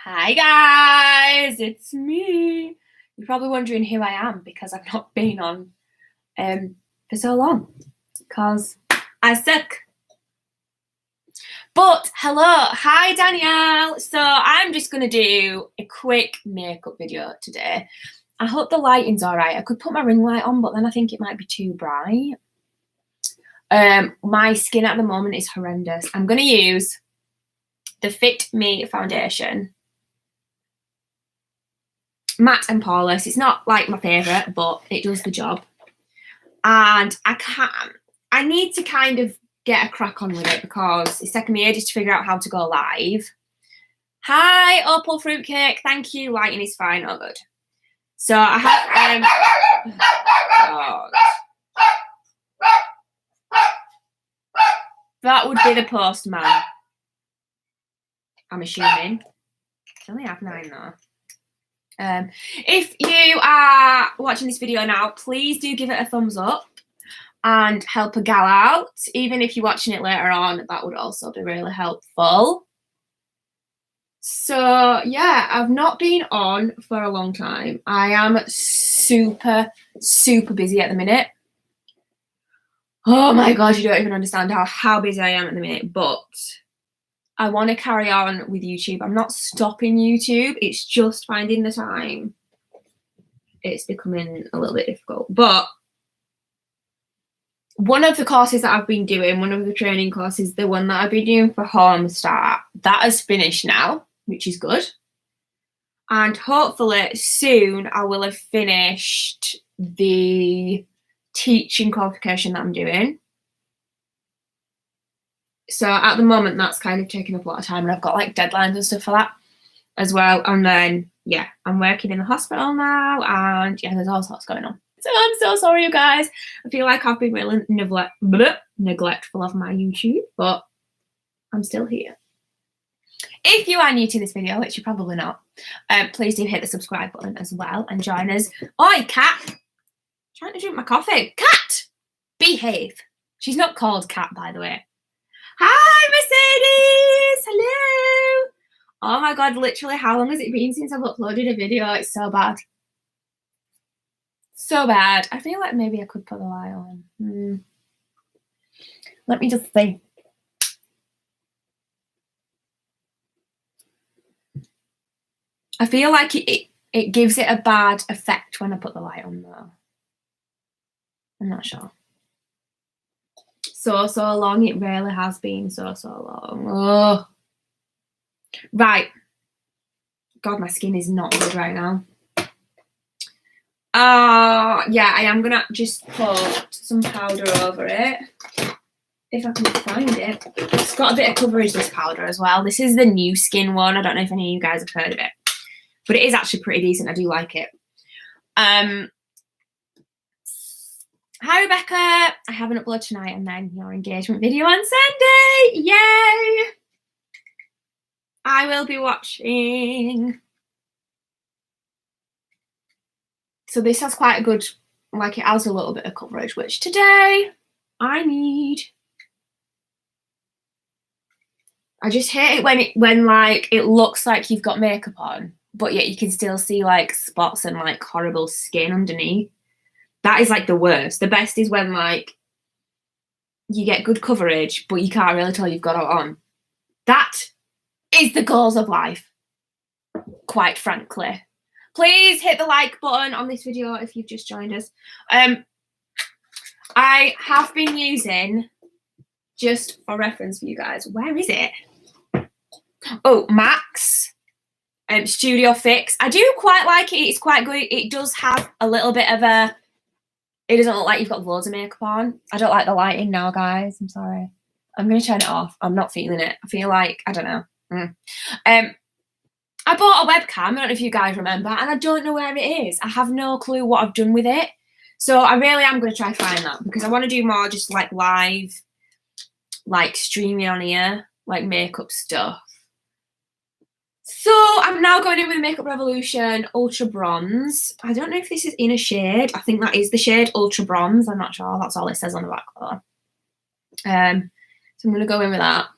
Hi guys, it's me. You're probably wondering who I am because I've not been on for so long because I suck. But hello, hi Danielle. So I'm just gonna do a quick makeup video today. I hope the lighting's alright. I could put my ring light on, but then I think it might be too bright. My skin at the moment is horrendous. I'm gonna use the Fit Me foundation. Matte and poreless. It's not like my favourite, but it does the job. And I need to kind of get a crack on with it because it's taken me ages to figure out how to go live. Hi, Opal Fruitcake. Thank you. Lighting is fine. Oh, good. So I have God. That would be the postman. I'm assuming. I only have 9 though. If you are watching this video now, please do give it a thumbs up and help a gal out. Even if you're watching it later on, that would also be really helpful. So yeah, I've not been on for a long time. I am super busy at the minute. Oh my god, you don't even understand how busy I am at the minute, but I want to carry on with YouTube. I'm not stopping YouTube. It's just finding the time. It's becoming a little bit difficult. But one of the courses that I've been doing, one of the training courses, the one that I've been doing for Home Start, that has finished now, which is good. And hopefully soon I will have finished the teaching qualification that I'm doing. So at the moment, that's kind of taking up a lot of time, and I've got like deadlines and stuff for that as well. And then, yeah, I'm working in the hospital now, and yeah, there's all sorts going on. So I'm so sorry, you guys. I feel like I've been really neglectful of my YouTube, but I'm still here. If you are new to this video, which you're probably not, please do hit the subscribe button as well and join us. Oi, Cat! I'm trying to drink my coffee. Cat! Behave. She's not called Cat, by the way. Hi, Mercedes! Hello! Oh my god, literally, how long has it been since I've uploaded a video? It's so bad. So bad. I feel like maybe I could put the light on. Let me just think. I feel like it gives it a bad effect when I put the light on, though. I'm not sure. So long. It really has been so long. Oh. Right. God, my skin is not good right now. Yeah, I am gonna just put some powder over it if I can find it. It's got a bit of coverage, this powder, as well. This is the New Skin one. I don't know if any of you guys have heard of it, but it is actually pretty decent. I do like it. Hi, Rebecca. I have an upload tonight and then your engagement video on Sunday. Yay! I will be watching. So this has quite a good, like, it has a little bit of coverage, which today I need. I just hate it when like it looks like you've got makeup on, but yet you can still see like spots and like horrible skin underneath. That is like the worst. The best is when like you get good coverage, but you can't really tell you've got it on. That is the goals of life, quite frankly. Please hit the like button on this video if you've just joined us. I have been using, just for reference for you guys, where is it? Oh, Max Studio Fix. I do quite like it. It's quite good. It does have a little bit of a, it doesn't look like you've got loads of makeup on. I don't like the lighting now, guys. I'm sorry. I'm going to turn it off. I'm not feeling it. I feel like, I don't know. I bought a webcam, I don't know if you guys remember, and I don't know where it is. I have no clue what I've done with it. So I really am going to try find that because I want to do more just like live, like streaming on here, like makeup stuff. So I'm now going in with Makeup Revolution Ultra Bronze. I don't know if this is in a shade. I think that is the shade Ultra Bronze. I'm not sure. That's all it says on the back though. So I'm going to go in with that.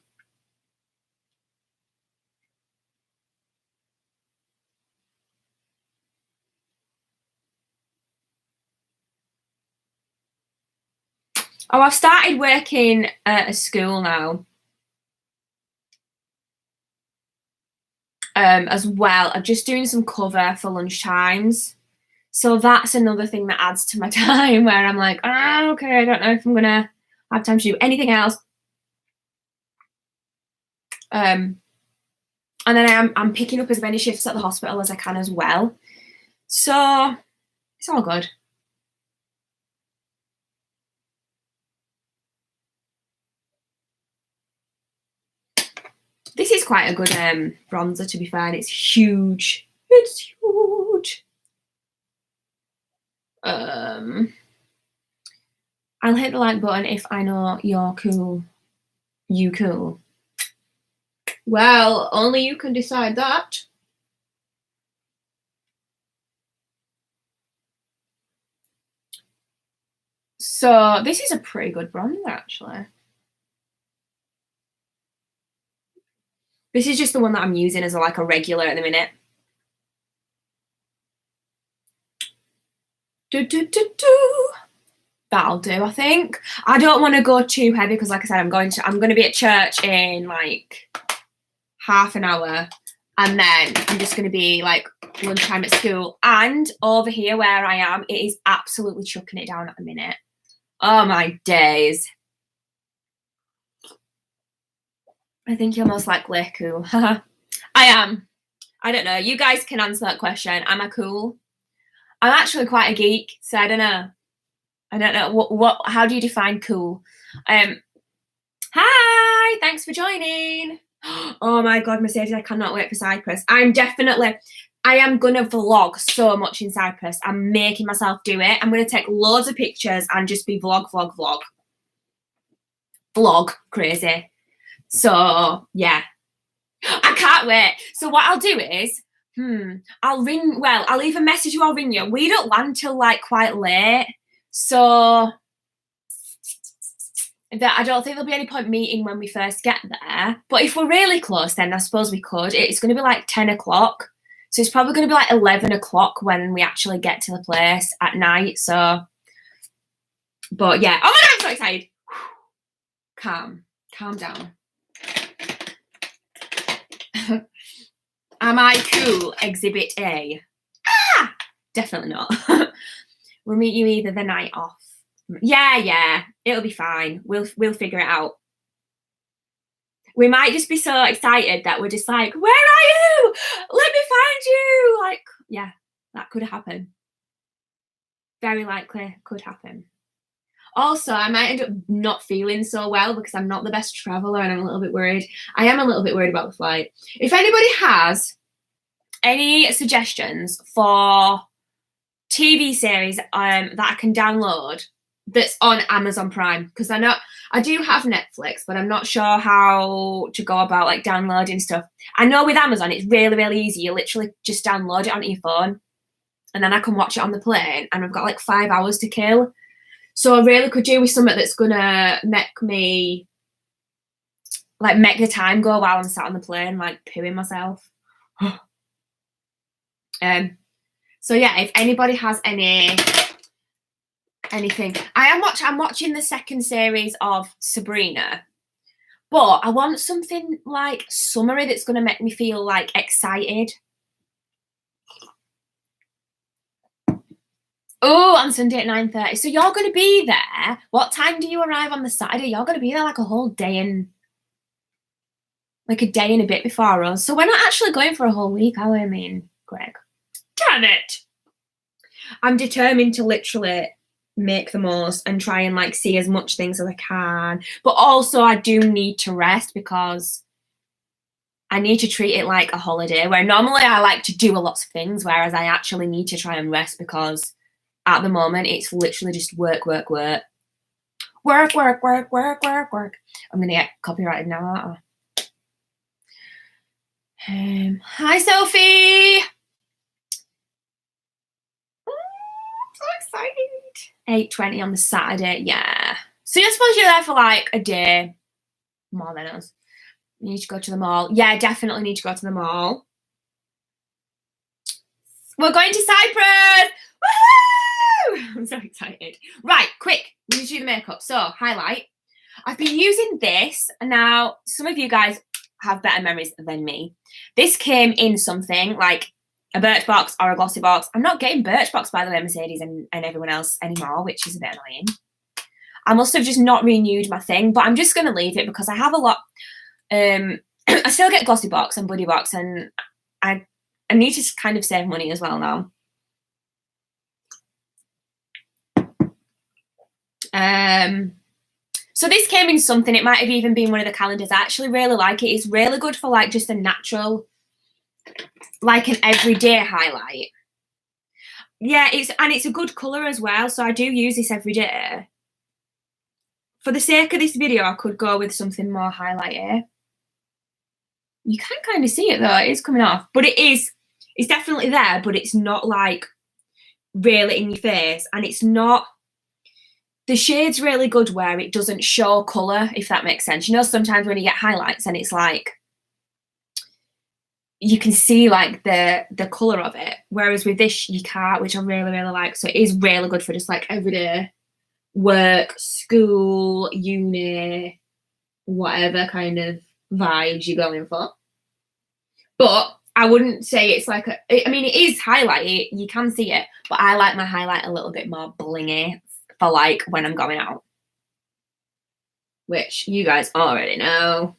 Oh, I've started working at a school now. As well. I'm just doing some cover for lunch times. So that's another thing that adds to my time where I'm like, oh, okay, I don't know if I'm gonna have time to do anything else. And then I'm picking up as many shifts at the hospital as I can as well. So it's all good. This is quite a good bronzer, to be fair, and it's huge. It's huge. I'll hit the like button if I know you're cool. You cool. Well, only you can decide that. So this is a pretty good bronzer, actually. This is just the one that I'm using as like a regular at the minute. That'll do, I think. I don't want to go too heavy because, like I said, I'm going to be at church in like half an hour, and then I'm just going to be like lunchtime at school. And over here where I am, it is absolutely chucking it down at the minute. Oh my days. I think you're most likely cool. I am. I don't know. You guys can answer that question. Am I cool? I'm actually quite a geek, so I don't know. I don't know what how do you define cool? Hi, thanks for joining. Oh my god, Mercedes, I cannot wait for Cyprus. I am gonna vlog so much in Cyprus. I'm making myself do it. I'm gonna take loads of pictures and just be vlog crazy. So yeah, I can't wait. So what I'll do is I'll either message you or ring you. We don't land till like quite late, so that I don't think there'll be any point meeting when we first get there. But if we're really close, then I suppose we could. It's going to be like 10 o'clock. So it's probably going to be like 11 o'clock when we actually get to the place at night. So, but yeah. Oh my God, I'm so excited. Calm down. Am I cool? Exhibit A. Definitely not. We'll meet you either the night off. Yeah, it'll be fine. We'll figure it out. We might just be so excited that we're just like, where are you? Let me find you. Like, yeah, that could happen. Very likely could happen. Also, I might end up not feeling so well because I'm not the best traveler and I'm a little bit worried. I am a little bit worried about the flight. If anybody has any suggestions for TV series that I can download that's on Amazon Prime, because I know I do have Netflix, but I'm not sure how to go about like downloading stuff. I know with Amazon it's really easy. You literally just download it onto your phone and then I can watch it on the plane, and I've got like 5 hours to kill. So I really could do with something that's gonna make me like make the time go while I'm sat on the plane like pooing myself. So yeah, if anybody has anything, I'm watching the second series of Sabrina, but I want something like summery that's going to make me feel like excited. Oh, on Sunday at 9:30. So you're going to be there. What time do you arrive on the Saturday? You're going to be there like a whole day and like a day and a bit before us. So we're not actually going for a whole week, are we? I mean, Greg. Damn it. I'm determined to literally make the most and try and like see as much things as I can. But also I do need to rest because I need to treat it like a holiday, where normally I like to do a lot of things, whereas I actually need to try and rest because at the moment it's literally just work. I'm going to get copyrighted now, aren't I? Hi, Sophie. So excited. 8:20 on the Saturday, yeah. So you're supposed to be there for like a day more than us. You need to go to the mall. Yeah, definitely need to go to the mall. We're going to Cyprus! Woohoo! I'm so excited. Right, quick. we need to do the makeup. So, highlight. I've been using this. Now, some of you guys have better memories than me. This came in something like a Birchbox or a Glossybox. I'm not getting Birchbox, by the way, Mercedes and everyone else anymore, which is a bit annoying. I must have just not renewed my thing, but I'm just going to leave it because I have a lot. I still get Glossybox and Buddybox, and I need to kind of save money as well now. So this came in something. It might have even been one of the calendars. I actually really like it. It's really good for like just a natural, like an everyday highlight. Yeah, it's a good colour as well. So I do use this every day. For the sake of this video, I could go with something more highlighty. You can kind of see it though. It is coming off, but it's definitely there, but it's not like really in your face, and it's not. The shade's really good where it doesn't show colour, if that makes sense. You know, sometimes when you get highlights and it's like, you can see like the colour of it. Whereas with this, you can't, which I really, really like. So it is really good for just like everyday work, school, uni, whatever kind of vibes you're going for. But I wouldn't say it's like I mean, it is highlighty. You can see it, but I like my highlight a little bit more blingy for like when I'm going out, which you guys already know.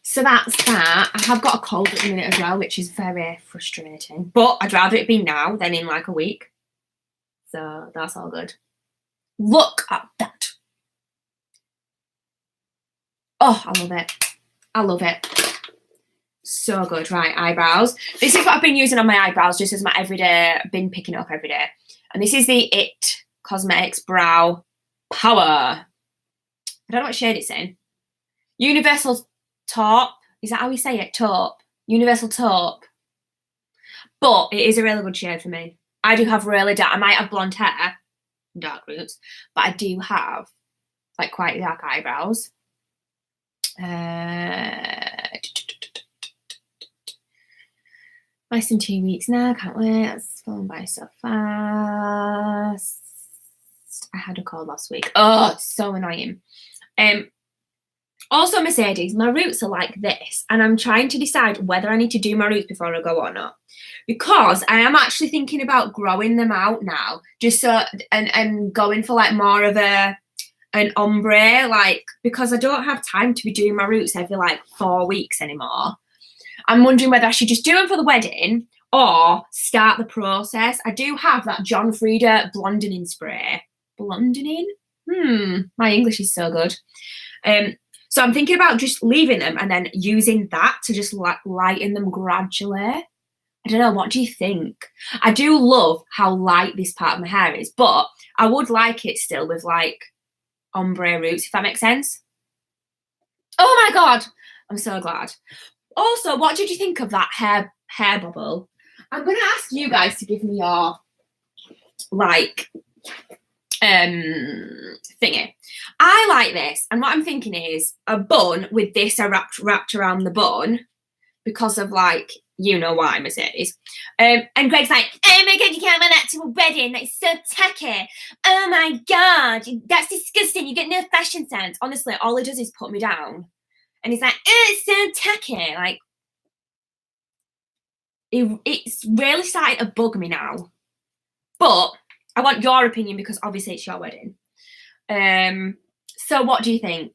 So that's that. I have got a cold at the minute as well, which is very frustrating, but I'd rather it be now than in like a week. So that's all good. Look at that. Oh, I love it. I love it. So good. Right, eyebrows. This is what I've been using on my eyebrows just as my everyday, been picking it up every day. And this is the It Cosmetics Brow Power. I don't know what shade it's in. Universal Taupe. Is that how we say it? Taupe. Universal Taupe. But it is a really good shade for me. I do have really dark, I might have blonde hair, dark roots, but I do have like quite dark eyebrows. Nice in 2 weeks now, can't wait. It's flown by so fast. I had a cold last week. Oh, it's so annoying. Also, Mercedes, my roots are like this, and I'm trying to decide whether I need to do my roots before I go or not, because I am actually thinking about growing them out now, just so and going for like more of an ombre, like, because I don't have time to be doing my roots every like 4 weeks anymore. I'm wondering whether I should just do them for the wedding or start the process. I do have that John Frieda blondening spray. Blondening? My English is so good. So I'm thinking about just leaving them and then using that to just lighten them gradually. I don't know, what do you think? I do love how light this part of my hair is, but I would like it still with like ombre roots, if that makes sense. Oh my God, I'm so glad. Also, what did you think of that hair bubble? I'm going to ask you guys to give me your, like, thingy. I like this, and what I'm thinking is a bun with this wrapped around the bun because of, like, you know why, Mercedes. And Greg's like, oh my God, you can't wear that to a wedding. That's so tacky. Oh my God, that's disgusting. You get no fashion sense. Honestly, all it does is put me down. And he's like, it's so tacky. Like, it's really starting to bug me now. But I want your opinion because obviously it's your wedding. So what do you think?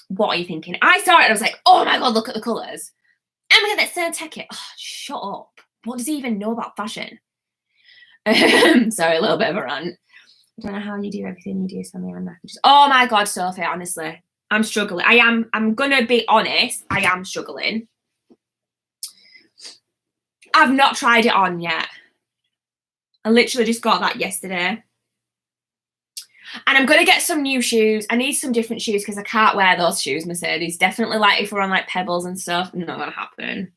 What are you thinking? I saw it and I was like, oh my God, look at the colours. Oh my God, that's so tacky. Oh, shut up. What does he even know about fashion? Sorry, a little bit of a rant. I don't know how you do everything you do, Sammy. Oh my God, Sophie, honestly. I'm struggling. I'm gonna be honest, I am struggling. I've not tried it on yet. I literally just got that yesterday. And I'm gonna get some new shoes. I need some different shoes because I can't wear those shoes, Mercedes. Definitely like if we're on like pebbles and stuff, not gonna happen.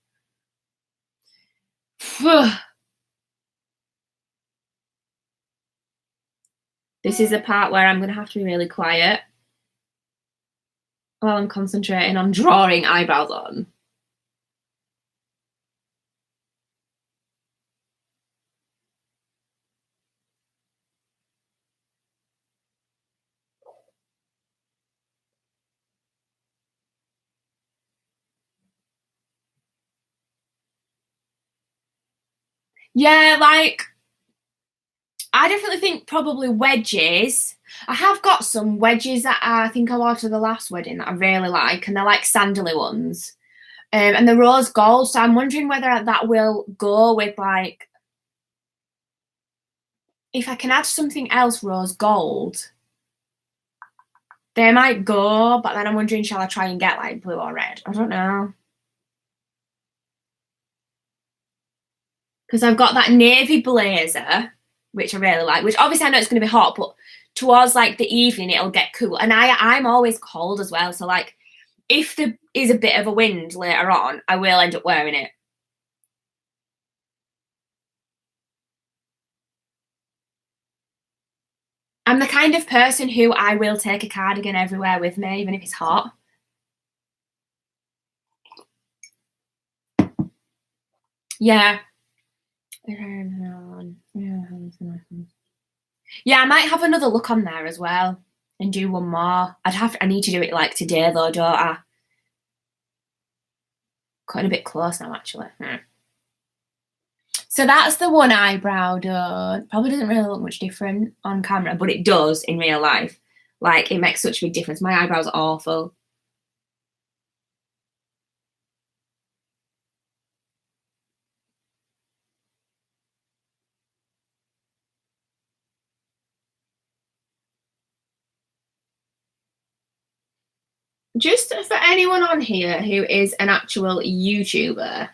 This is a part where I'm gonna have to be really quiet while I'm concentrating on drawing eyebrows on. Yeah, like, I definitely think probably wedges. I have got some wedges that I think I wore to the last wedding that I really like, and they're like sandally ones. And the rose gold, so I'm wondering whether that will go with, like, if I can add something else rose gold, they might go, but then I'm wondering, shall I try and get like blue or red? I don't know. Because I've got that navy blazer, which I really like, which obviously I know it's going to be hot, but towards like the evening it'll get cool. And I'm always cold as well, so like if there is a bit of a wind later on, I will end up wearing it. I'm the kind of person who I will take a cardigan everywhere with me, even if it's hot. Yeah. Yeah, I might have another look on there as well and do one more. I need to do it like today though, don't I? Cutting a bit close now, actually. So that's the one eyebrow done. Probably doesn't really look much different on camera, but it does in real life. Like, it makes such a big difference. My eyebrows are awful. Just for anyone on here who is an actual YouTuber,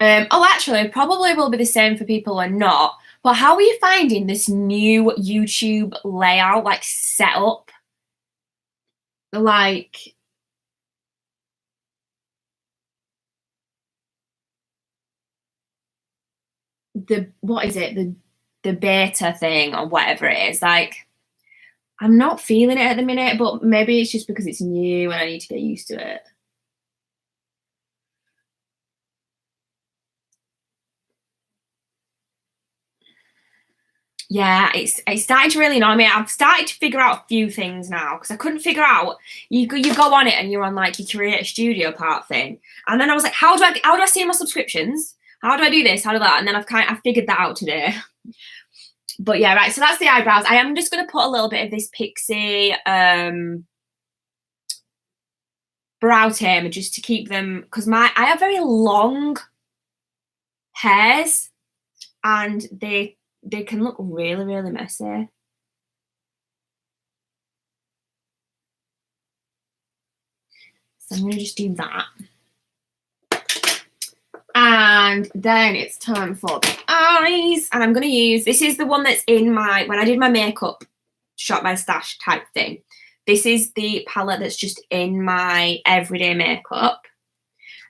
actually, it probably will be the same for people who are not. But how are you finding this new YouTube layout, like setup? Like, what is it? The beta thing or whatever it is. Like, I'm not feeling it at the minute, but maybe it's just because it's new and I need to get used to it. Yeah, it's starting to really annoy me. I've started to figure out a few things now because I couldn't figure out. You go on it and you're on like your Creator Studio part thing, and then I was like, how do I see my subscriptions? How do I do this? How do that? And then I figured that out today. But yeah, right. So that's the eyebrows. I am just going to put a little bit of this Pixie brow tamer just to keep them, because I have very long hairs and they can look really, really messy. So I'm going to just do that. And then it's time for the eyes. And I'm going to use, this is the one that's in my, when I did my makeup shop my stash type thing. This is the palette that's just in my everyday makeup.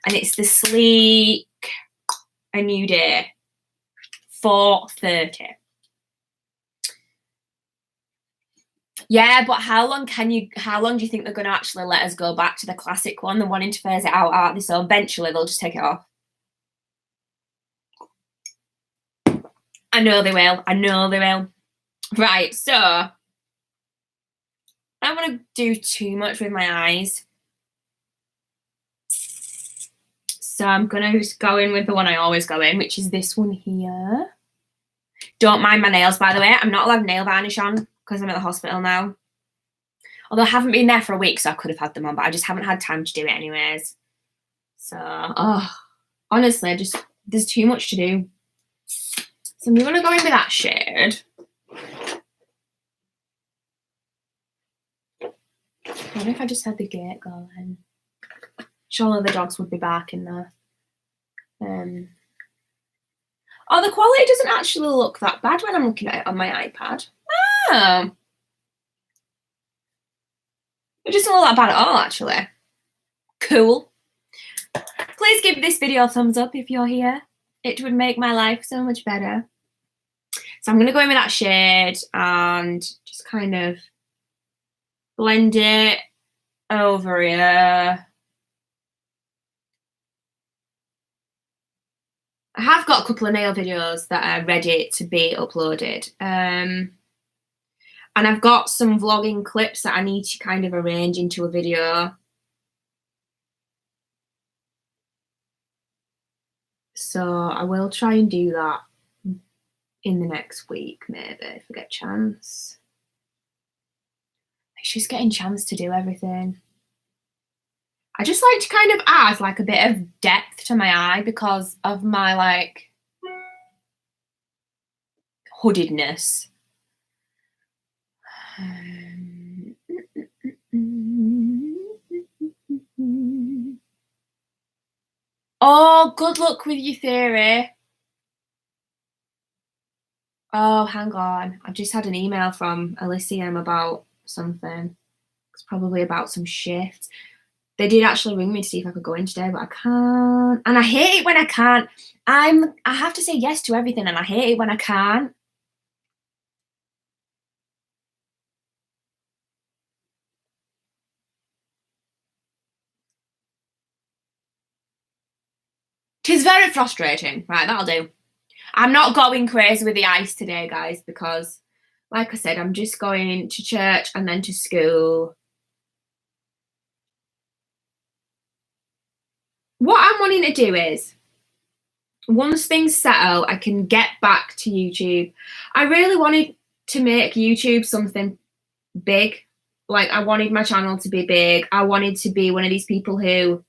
And it's the Sleek A New Day 430. Yeah, but how long do you think they're going to actually let us go back to the classic one? They're wanting to phase it out, aren't they? So eventually they'll just take it off. I know they will. I know they will. Right, so I don't want to do too much with my eyes. So I'm going to just go in with the one I always go in, which is this one here. Don't mind my nails, by the way. I'm not allowed nail varnish on because I'm at the hospital now. Although I haven't been there for a week, so I could have had them on, but I just haven't had time to do it anyways. So, honestly, there's too much to do. So I'm going to go in with that shade. I wonder if I just had the gate going. Surely the dogs would be barking there. Oh, the quality doesn't actually look that bad when I'm looking at it on my iPad. Oh. It doesn't look that bad at all, actually. Cool. Please give this video a thumbs up if you're here. It would make my life so much better. So I'm going to go in with that shade and just kind of blend it over here. I have got a couple of nail videos that are ready to be uploaded. And I've got some vlogging clips that I need to kind of arrange into a video. So I will try and do that in the next week, maybe, if I get a chance. It's just getting a chance to do everything. I just like to kind of add like a bit of depth to my eye because of my like hoodedness. Oh, good luck with your theory. Oh, hang on. I've just had an email from Elysium about something. It's probably about some shifts. They did actually ring me to see if I could go in today, but I can't. And I hate it when I can't. I have to say yes to everything, and I hate it when I can't. Tis very frustrating. Right, that'll do. I'm not going crazy with the ice today, guys, because, like I said, I'm just going to church and then to school. What I'm wanting to do is, once things settle, I can get back to YouTube. I really wanted to make YouTube something big. Like, I wanted my channel to be big. I wanted to be one of these people who,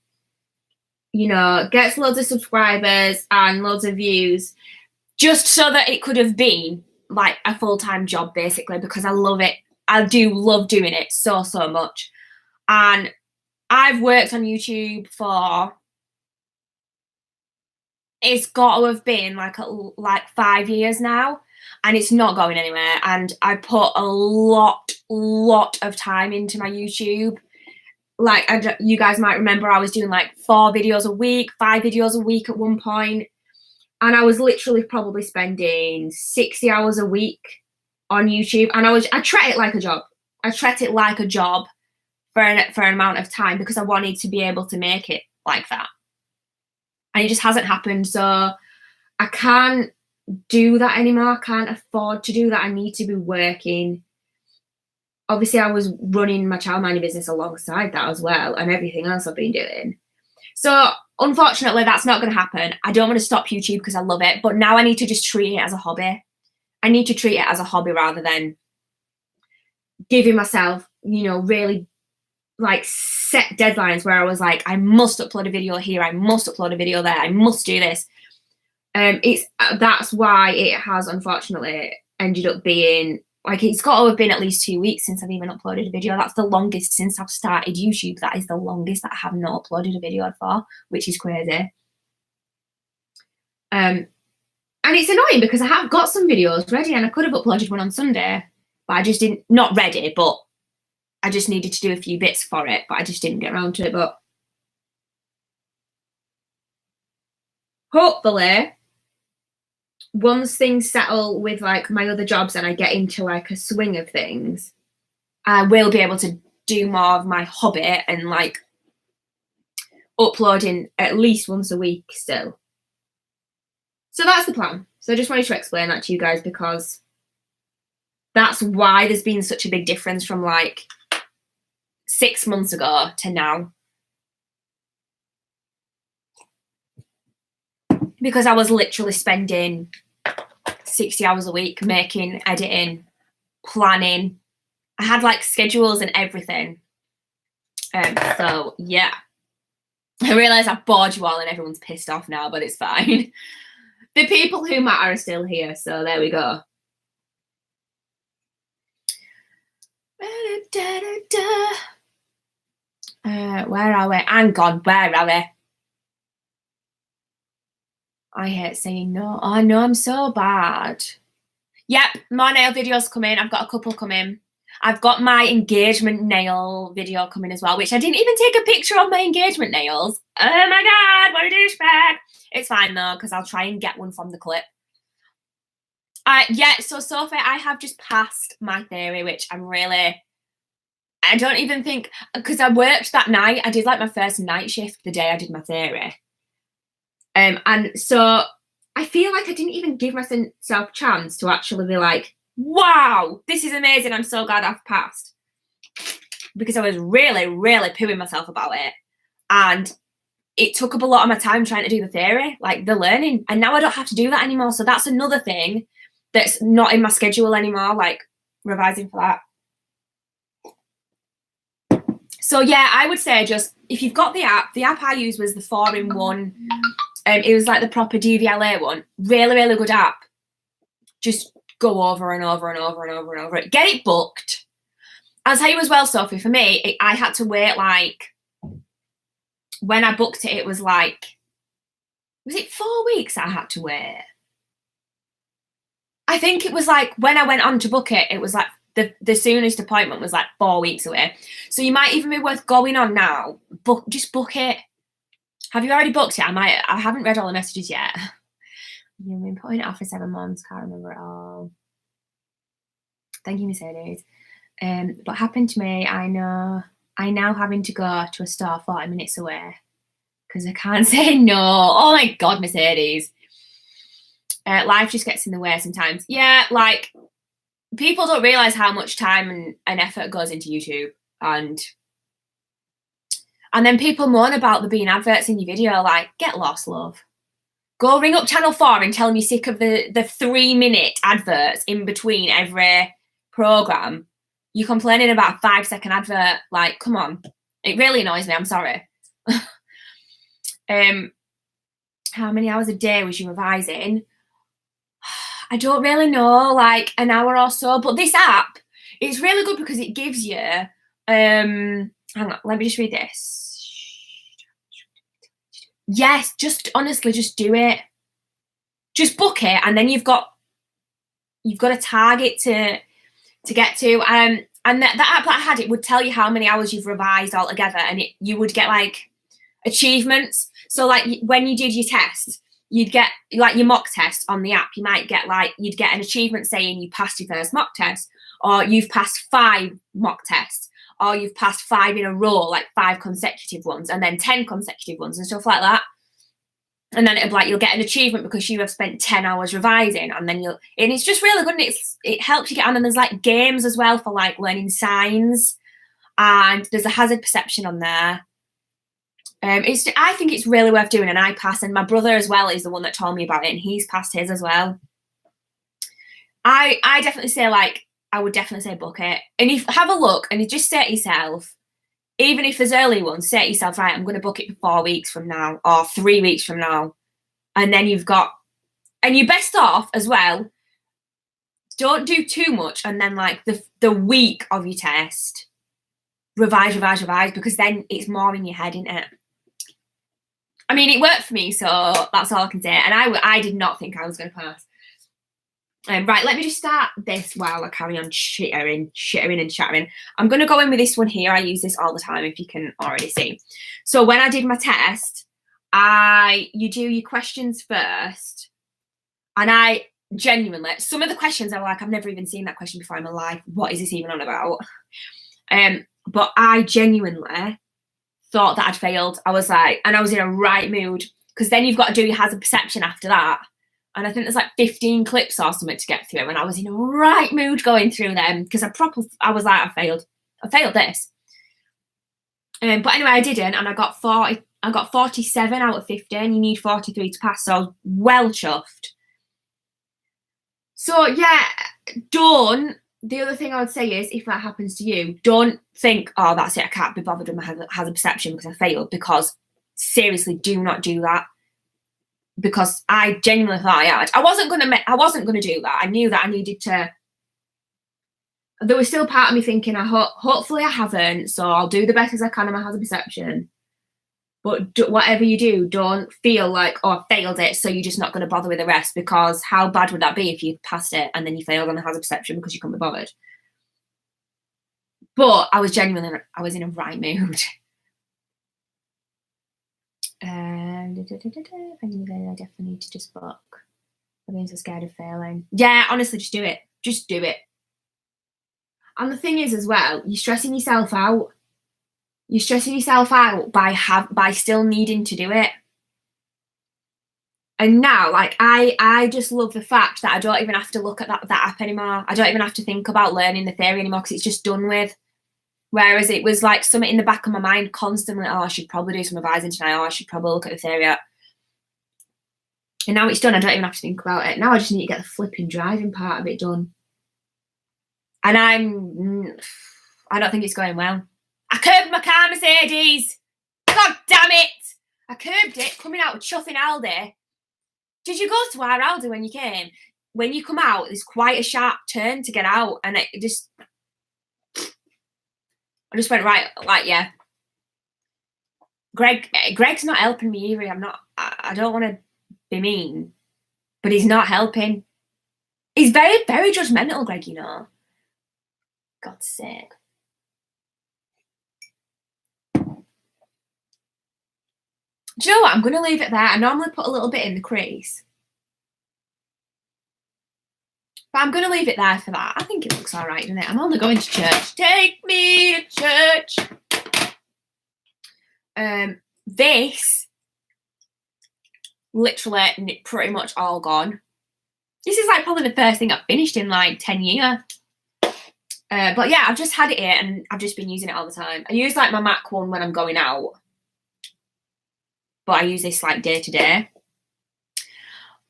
you know, gets loads of subscribers and loads of views just so that it could have been like a full-time job, basically, because I love it. I do love doing it so much. And I've worked on YouTube for, it's got to have been like 5 years now, and it's not going anywhere. And I put a lot of time into my YouTube. Like, you guys might remember I was doing like 4 videos a week, 5 videos a week at one point. And I was literally probably spending 60 hours a week on YouTube. And I treat it like a job. I treat it like a job for an amount of time because I wanted to be able to make it like that. And it just hasn't happened. So I can't do that anymore. I can't afford to do that. I need to be working. Obviously, I was running my childminding business alongside that as well, and everything else I've been doing. So unfortunately, that's not going to happen. I don't want to stop YouTube because I love it, but now I need to just treat it as a hobby. I need to treat it as a hobby rather than giving myself, you know, really like set deadlines where I was like, I must upload a video here, I must upload a video there, I must do this. That's why it has unfortunately ended up being like, it's got to have been at least 2 weeks since I've even uploaded a video. That's the longest since I've started YouTube. That is the longest that I have not uploaded a video for, which is crazy. And it's annoying because I have got some videos ready and I could have uploaded one on Sunday, but I just didn't, not ready, but I just needed to do a few bits for it, but I just didn't get around to it. But hopefully, once things settle with like my other jobs and I get into like a swing of things, I will be able to do more of my hobby and like uploading at least once a week still. So that's the plan. So I just wanted to explain that to you guys because that's why there's been such a big difference from like 6 months ago to now. Because I was literally spending 60 hours a week making, editing, planning. I had like schedules and everything. So yeah. I realise I've bored you all and everyone's pissed off now, but it's fine. The people who matter are still here, so there we go. Where are we? Hang on, where are we? I hate saying no. Oh, no, I'm so bad. Yep, more nail videos coming. I've got a couple coming. I've got my engagement nail video coming as well, which I didn't even take a picture of my engagement nails. Oh my God, what a douchebag. It's fine though, because I'll try and get one from the clip. Yeah, so Sophie, I have just passed my theory, which I'm really, I don't even think, because I worked that night. I did like my first night shift the day I did my theory. And so I feel like I didn't even give myself a chance to actually be like, wow, this is amazing. I'm so glad I've passed. Because I was really pooing myself about it. And it took up a lot of my time trying to do the theory, like the learning. And now I don't have to do that anymore. So that's another thing that's not in my schedule anymore, like revising for that. So yeah, I would say just, if you've got the app I used was the 4-in-1. It was like the proper DVLA one. Really, really good app. Just go over and over and over and over and over it. Get it booked. I'll tell you as well, Sophie, for me, I had to wait, like, when I booked it, it was like, was it 4 weeks I had to wait? I think it was like, when I went on to book it, it was like, the soonest appointment was like 4 weeks away. So you might even be worth going on now. Just book it. Have you already booked it? I haven't read all the messages yet. You've been putting it off for 7 months. Can't remember it all. Thank you, Mercedes. What happened to me? I now having to go to a store 40 minutes away because I can't say no. Oh my God, Mercedes. Life just gets in the way sometimes. Yeah, like, people don't realise how much time and effort goes into YouTube, and then people moan about there being adverts in your video. Like, get lost, love. Go ring up Channel 4 and tell them you're sick of the 3-minute adverts in between every programme. You're complaining about a 5-second advert. Like, come on. It really annoys me. I'm sorry. How many hours a day was you revising? I don't really know, like an hour or so. But this app, it's really good because it gives you, hang on, let me just read this. Yes, just honestly, just do it. Just book it, and then you've got a target to get to. And that app that I had, it would tell you how many hours you've revised altogether, and you would get like achievements. So like when you did your test, you'd get like your mock test on the app. You might get like, you'd get an achievement saying you passed your first mock test, or you've passed 5 mock tests, or you've passed 5 in a row, like 5 consecutive ones, and then 10 consecutive ones and stuff like that. And then it'll be like, you'll get an achievement because you have spent 10 hours revising, and then and it's just really good, and it helps you get on. And there's like games as well for like learning signs, and there's a hazard perception on there. I think it's really worth doing, and I pass, and my brother as well is the one that told me about it, and he's passed his as well. I definitely say, like, I would definitely say book it. And if have a look, and you just say to yourself, even if there's early ones, say to yourself, right, I'm going to book it for 4 weeks from now or 3 weeks from now. And then you've got, and you're best off as well, don't do too much. And then like the week of your test, revise, because then it's more in your head, isn't it? I mean, it worked for me, so that's all I can say. And I did not think I was going to pass. Right, let me just start this while I carry on shittering and chattering. I'm going to go in with this one here. I use this all the time, if you can already see. So when I did my test, you do your questions first. And I genuinely, some of the questions are like, I've never even seen that question before in my life. What is this even on about? But I genuinely thought that I'd failed. I was like, and I was in a right mood, because then you've got to do your hazard perception after that. And I think there's like 15 clips or something to get through. And I was in a right mood going through them, because I was like, I failed this. But anyway, I didn't, and I got 47 out of 50, and you need 43 to pass. So I was well chuffed. So yeah, the other thing I would say is, if that happens to you, don't think, oh, that's it, I can't be bothered with my hazard perception because I failed. Because seriously, do not do that. Because I genuinely thought I had. I wasn't gonna do that. I knew that I needed to. There was still part of me thinking, hopefully I haven't, so I'll do the best as I can on my hazard perception. But whatever you do, don't feel like, oh, I failed it, so you're just not going to bother with the rest, because how bad would that be if you passed it and then you failed on the hazard perception because you couldn't be bothered? But I was in a right mood. I definitely need to just book. I mean, so scared of failing. Yeah, honestly, just do it. Just do it. And the thing is, as well, you're stressing yourself out. You're stressing yourself out by still needing to do it. And now, like, I just love the fact that I don't even have to look at that app anymore. I don't even have to think about learning the theory anymore, because it's just done with. Whereas it was like something in the back of my mind constantly, oh, I should probably do some revising tonight, or I should probably look at the theory. And now it's done, I don't even have to think about it. Now I just need to get the flipping driving part of it done. And I don't think it's going well. I curbed my car, Mercedes. God damn it. I curbed it coming out of chuffing Aldi. Did you go to our Aldi when you came? When you come out, there's quite a sharp turn to get out. And I just went right, like, yeah. Greg's not helping me either. I don't want to be mean, but he's not helping. He's very, very judgmental, Greg, you know. God's sake. Do you know what? I'm going to leave it there. I normally put a little bit in the crease, but I'm going to leave it there for that. I think it looks all right, doesn't it? I'm only going to church. Take me to church. This, literally pretty much all gone. This is like probably the first thing I've finished in like 10 years. But yeah, I've just had it here and I've just been using it all the time. I use like my MAC one when I'm going out, but I use this like day to day.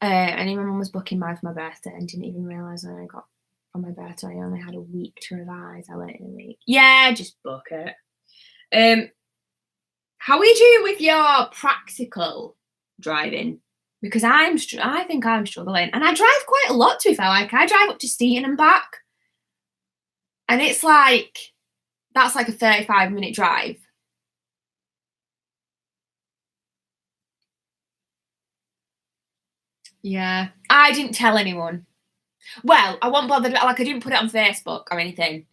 And my mum was booking mine for my birthday and didn't even realise when I got on my birthday I only had a week to revise. I went in a week. Yeah, just book it. How are you doing with your practical driving? Because I think I'm struggling, and I drive quite a lot. To be fair, like I drive up to Steeton and back, and it's like that's like a 35-minute drive. Yeah, I didn't tell anyone. Well, I wasn't bothered. Like I didn't put it on Facebook or anything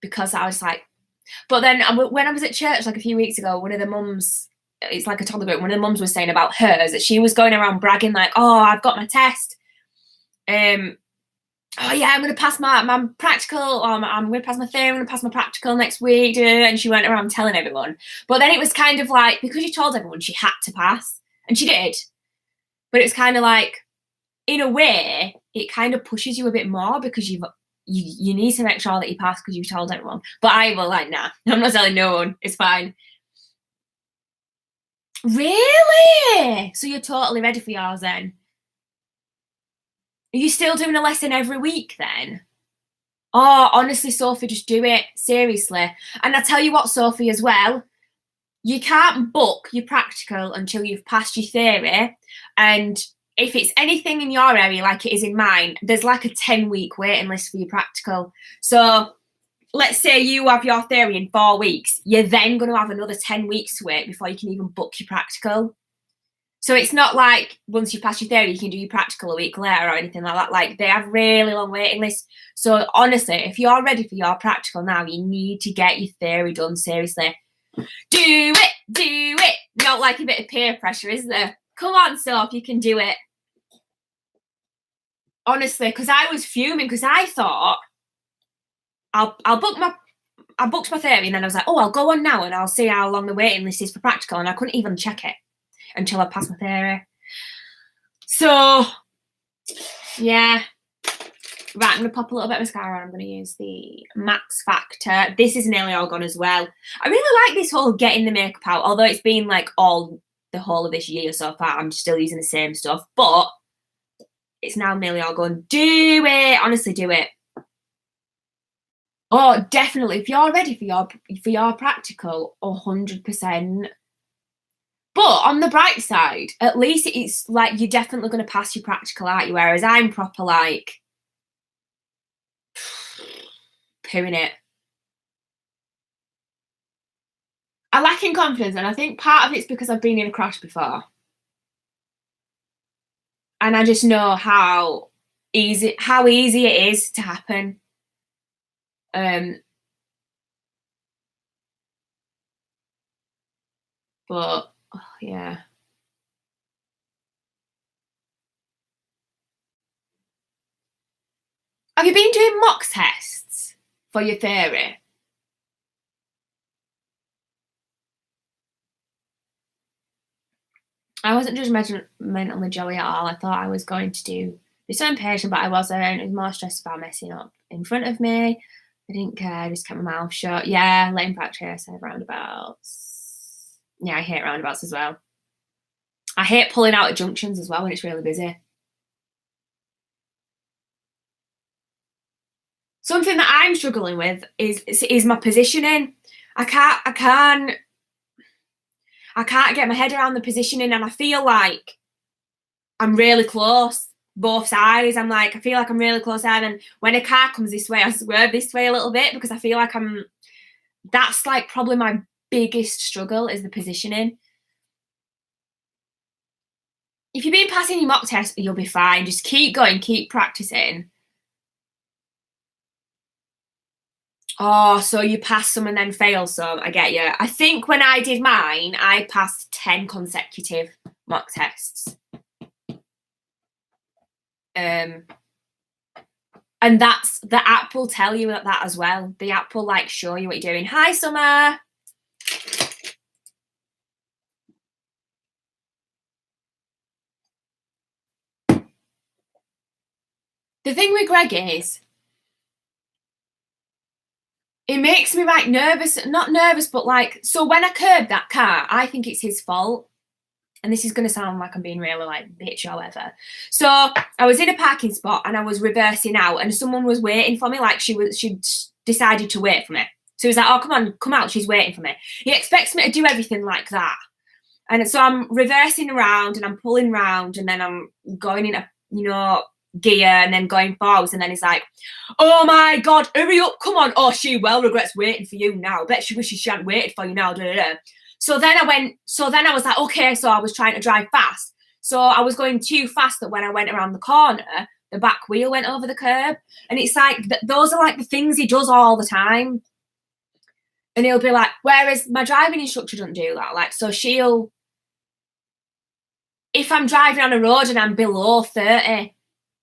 because I was like. But then when I was at church like a few weeks ago, one of the mums, it's like a toddler group, one of the mums was saying about hers that she was going around bragging like, oh, I've got my test. Oh yeah, I'm going to pass my practical, or I'm going to pass my theory, I'm going to pass my practical next week. And she went around telling everyone. But then it was kind of like, because she told everyone she had to pass, and she did. But it was kind of like, in a way, it kind of pushes you a bit more because you need to make sure that you pass because you've told everyone. But I will like, nah, I'm not telling no one. It's fine. Really? So you're totally ready for yours then? Are you still doing a lesson every week then? Oh, honestly, Sophie, just do it. Seriously. And I tell you what, Sophie, as well, you can't book your practical until you've passed your theory. And if it's anything in your area like it is in mine, there's like a 10-week waiting list for your practical. So let's say you have your theory in 4 weeks. You're then going to have another 10 weeks to wait before you can even book your practical. So it's not like once you pass your theory, you can do your practical a week later or anything like that. Like they have really long waiting lists. So honestly, if you're ready for your practical now, you need to get your theory done. Seriously. Do it. Not like a bit of peer pressure, is there? Come on, Soph, you can do it. Honestly, because I was fuming because I thought I booked my theory and then I was like, oh, I'll go on now and I'll see how long the waiting list is for practical, and I couldn't even check it until I passed my theory. So yeah. Right, I'm going to pop a little bit of mascara on. I'm going to use the Max Factor. This is nearly all gone as well. I really like this whole getting the makeup out, although it's been like the whole of this year so far. I'm still using the same stuff, but it's now nearly all gone. Do it. Honestly, do it. Oh, definitely. If you're ready for your practical, 100%. But on the bright side, at least it's like you're definitely going to pass your practical, aren't you? Whereas I'm proper like pooing it. I lack in confidence, and I think part of it's because I've been in a crash before. And I just know how easy it is to happen. But yeah. Have you been doing mock tests for your theory? I wasn't judgmentally jolly at all. I thought I was going to be so impatient, but I wasn't. I was more stressed about messing up in front of me. I didn't care. I just kept my mouth shut. Yeah, lane practice, I have roundabouts. Yeah, I hate roundabouts as well. I hate pulling out at junctions as well when it's really busy. Something that I'm struggling with is my positioning. I can't get my head around the positioning, and I feel like I'm really close both sides. I feel like I'm really close, and when a car comes this way, I swerve this way a little bit because I feel like that's like probably my biggest struggle is the positioning. If you've been passing your mock test, you'll be fine. Just keep going, keep practicing. Oh, so you pass some and then fail some. I get you. I think when I did mine, I passed 10 consecutive mock tests. And that's, the app will tell you that as well. The app will like show you what you're doing. Hi, Summer. The thing with Greg is, it makes me like nervous, not nervous, but like, so when I curb that car, I think it's his fault. And this is going to sound like I'm being really like bitch or whatever. So I was in a parking spot and I was reversing out and someone was waiting for me. Like she decided to wait for me. So he was like, oh, come on, come out. She's waiting for me. He expects me to do everything like that. And so I'm reversing around and I'm pulling round and then I'm going in a, gear and then going forwards. And then he's like, oh my God, hurry up. Come on. Oh, she well regrets waiting for you now. Bet she wishes she hadn't waited for you now. Da, da, da. So then I was like, okay, so I was trying to drive fast. So I was going too fast that when I went around the corner, the back wheel went over the curb. And it's like, those are like the things he does all the time. And he'll be like, whereas my driving instructor doesn't do that. Like, so if I'm driving on a road and I'm below 30,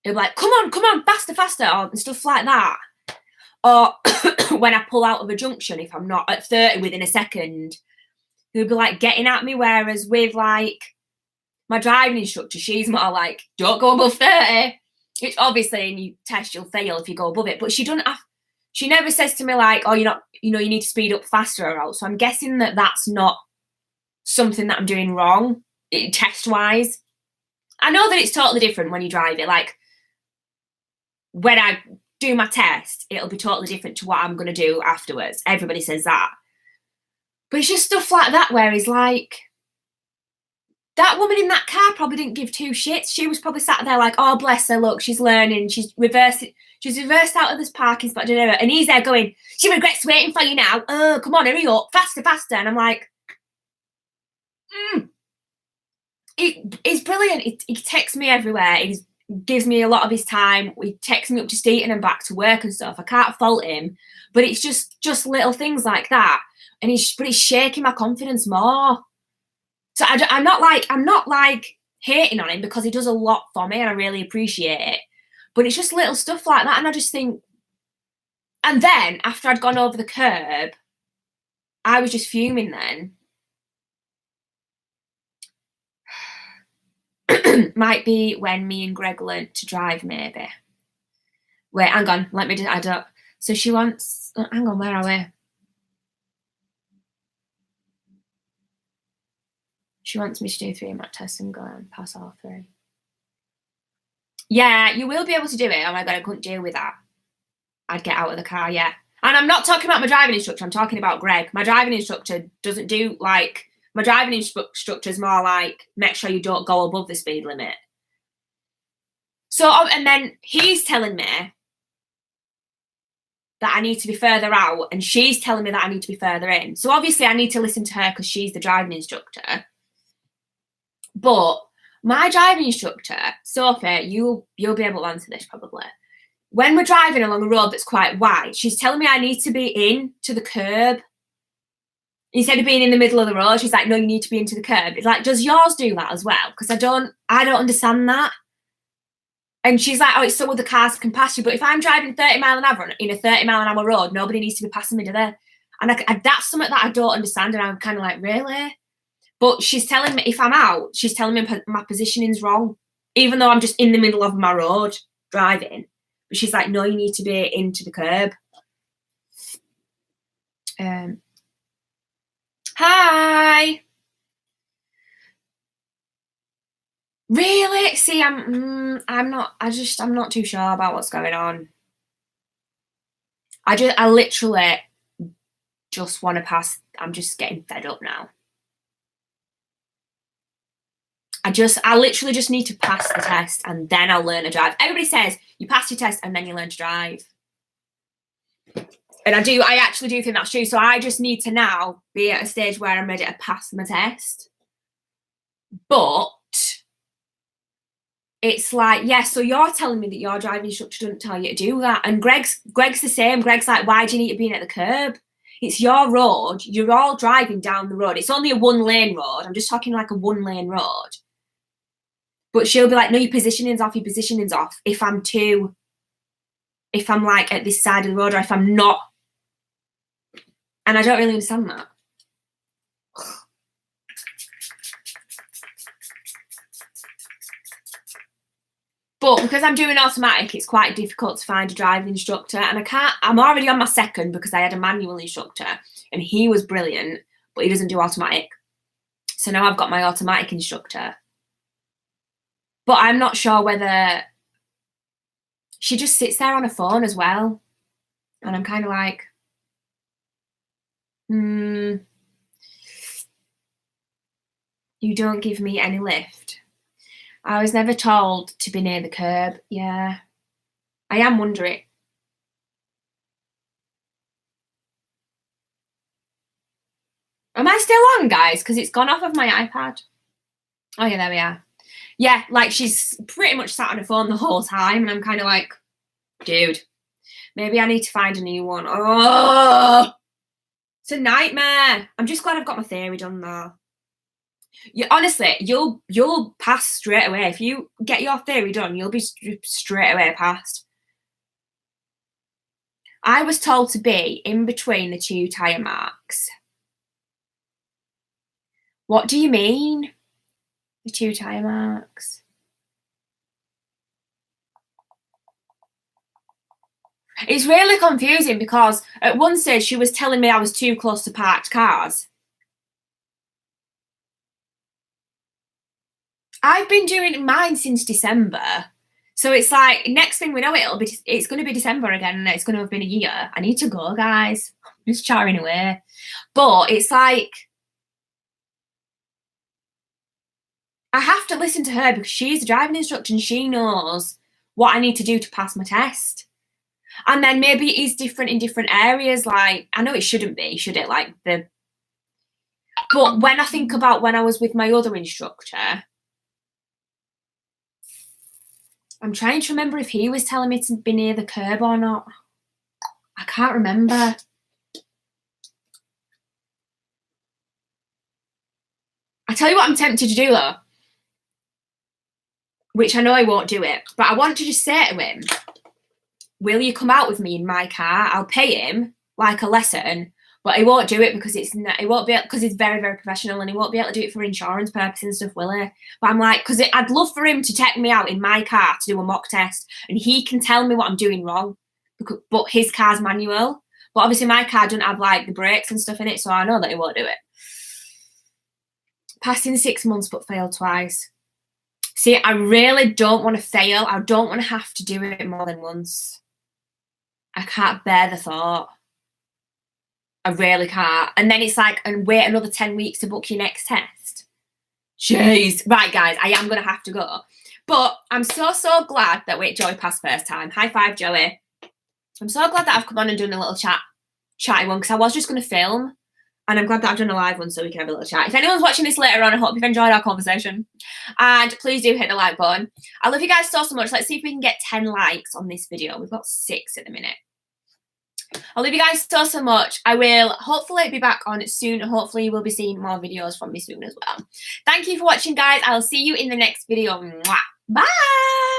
he'll be like, come on, faster, and stuff like that. Or when I pull out of a junction, if I'm not at 30 within a second, he'll be like getting at me. Whereas with like my driving instructor, she's more like, don't go above 30. Which obviously in your test you'll fail if you go above it. But she never says to me like, oh, you're not, you need to speed up faster or else. So I'm guessing that that's not something that I'm doing wrong test wise. I know that it's totally different when you drive it. Like when I do my test, it'll be totally different to what I'm going to do afterwards. Everybody says that. But it's just stuff like that where he's like, that woman in that car probably didn't give two shits. She was probably sat there like, oh, bless her, look, she's learning. She's reversed out of this parking spot. And he's there going, she regrets waiting for you now. Oh, come on, hurry up, faster. And I'm like, It's brilliant. He texts me everywhere. He gives me a lot of his time. He texts me up to Steeton and back to work and stuff. I can't fault him. But it's just little things like that. And he's shaking my confidence more. So I'm not like hating on him because he does a lot for me and I really appreciate it. But it's just little stuff like that. And I just think, and then after I'd gone over the curb, I was just fuming then. Might be when me and Greg learnt to drive, maybe. Wait, hang on. Let me I don't. So she wants, hang on, where are we? She wants me to do 3 mock tests and go and pass all 3. Yeah, you will be able to do it. Oh my God, I couldn't deal with that. I'd get out of the car, yeah. And I'm not talking about my driving instructor. I'm talking about Greg. My driving instructor doesn't do like, my driving instructor is more like, make sure you don't go above the speed limit. So, and then he's telling me that I need to be further out and she's telling me that I need to be further in. So obviously I need to listen to her because she's the driving instructor. But my driving instructor, Sophie, you'll be able to answer this probably. When we're driving along a road that's quite wide, she's telling me I need to be in to the curb. Instead of being in the middle of the road, she's like, no, you need to be into the curb. It's like, does yours do that as well? Because I don't understand that. And she's like, oh, it's so the cars can pass you. But if I'm driving 30 mile an hour in a 30 mile an hour road, nobody needs to be passing me, do they? And that's something that I don't understand. And I'm kind of like, really? But she's telling me if I'm out, she's telling me my positioning's wrong, even though I'm just in the middle of my road driving. But she's like, no, you need to be into the curb. Hi. Really? See, I'm not too sure about what's going on. I literally just want to pass. I'm just getting fed up now. I literally just need to pass the test and then I'll learn to drive. Everybody says you pass your test and then you learn to drive. And I actually do think that's true. So I just need to now be at a stage where I'm ready to pass my test. But it's like, yeah, so you're telling me that your driving instructor didn't tell you to do that. And Greg's the same. Greg's like, why do you need to be at the curb? It's your road. You're all driving down the road. It's only a 1-lane road. I'm just talking like a 1-lane road. But she'll be like, no, your positioning's off. If I'm like at this side of the road or if I'm not. And I don't really understand that. But because I'm doing automatic, it's quite difficult to find a driving instructor. And I'm already on my second because I had a manual instructor and he was brilliant, but he doesn't do automatic. So now I've got my automatic instructor. But I'm not sure whether she just sits there on her phone as well. And I'm kind of like, you don't give me any lift. I was never told to be near the curb. Yeah, I am wondering. Am I still on, guys? Because it's gone off of my iPad. Oh, yeah, there we are. Yeah, like she's pretty much sat on her phone the whole time. And I'm kind of like, dude, maybe I need to find a new one. Oh, it's a nightmare. I'm just glad I've got my theory done, though. Honestly, you'll pass straight away. If you get your theory done, you'll be straight away passed. I was told to be in between the 2 tyre marks. What do you mean? The 2 tyre marks? It's really confusing because at one stage she was telling me I was too close to parked cars. I've been doing mine since December. So it's like, next thing we know, it's going to be December again and it's going to have been a year. I need to go, guys. I'm just charring away. But it's like, I have to listen to her because she's a driving instructor and she knows what I need to do to pass my test. And then maybe it is different in different areas. Like, I know it shouldn't be, should it? But when I think about when I was with my other instructor, I'm trying to remember if he was telling me to be near the curb or not. I can't remember. I tell you what I'm tempted to do, though, which I know I won't do it, but I want to just say to him, will you come out with me in my car? I'll pay him like a lesson, but he won't do it because he's very, very professional and he won't be able to do it for insurance purposes and stuff, will he? But I'm like, because I'd love for him to take me out in my car to do a mock test and he can tell me what I'm doing wrong, but his car's manual. But obviously my car doesn't have like the brakes and stuff in it, so I know that he won't do it. Passed in 6 months but failed twice. See, I really don't want to fail. I don't want to have to do it more than once. I can't bear the thought. I really can't. And then it's like, and wait another 10 weeks to book your next test. Jeez. Right, guys, I am going to have to go. But I'm so glad that Joey passed first time. High five, Joey. I'm so glad that I've come on and done a little chatty one because I was just going to film. And I'm glad that I've done a live one so we can have a little chat. If anyone's watching this later on, I hope you've enjoyed our conversation. And please do hit the like button. I love you guys so much. Let's see if we can get 10 likes on this video. We've got 6 at the minute. I love you guys so much. I will hopefully be back on soon. Hopefully you will be seeing more videos from me soon as well. Thank you for watching, guys. I'll see you in the next video. Mwah. Bye.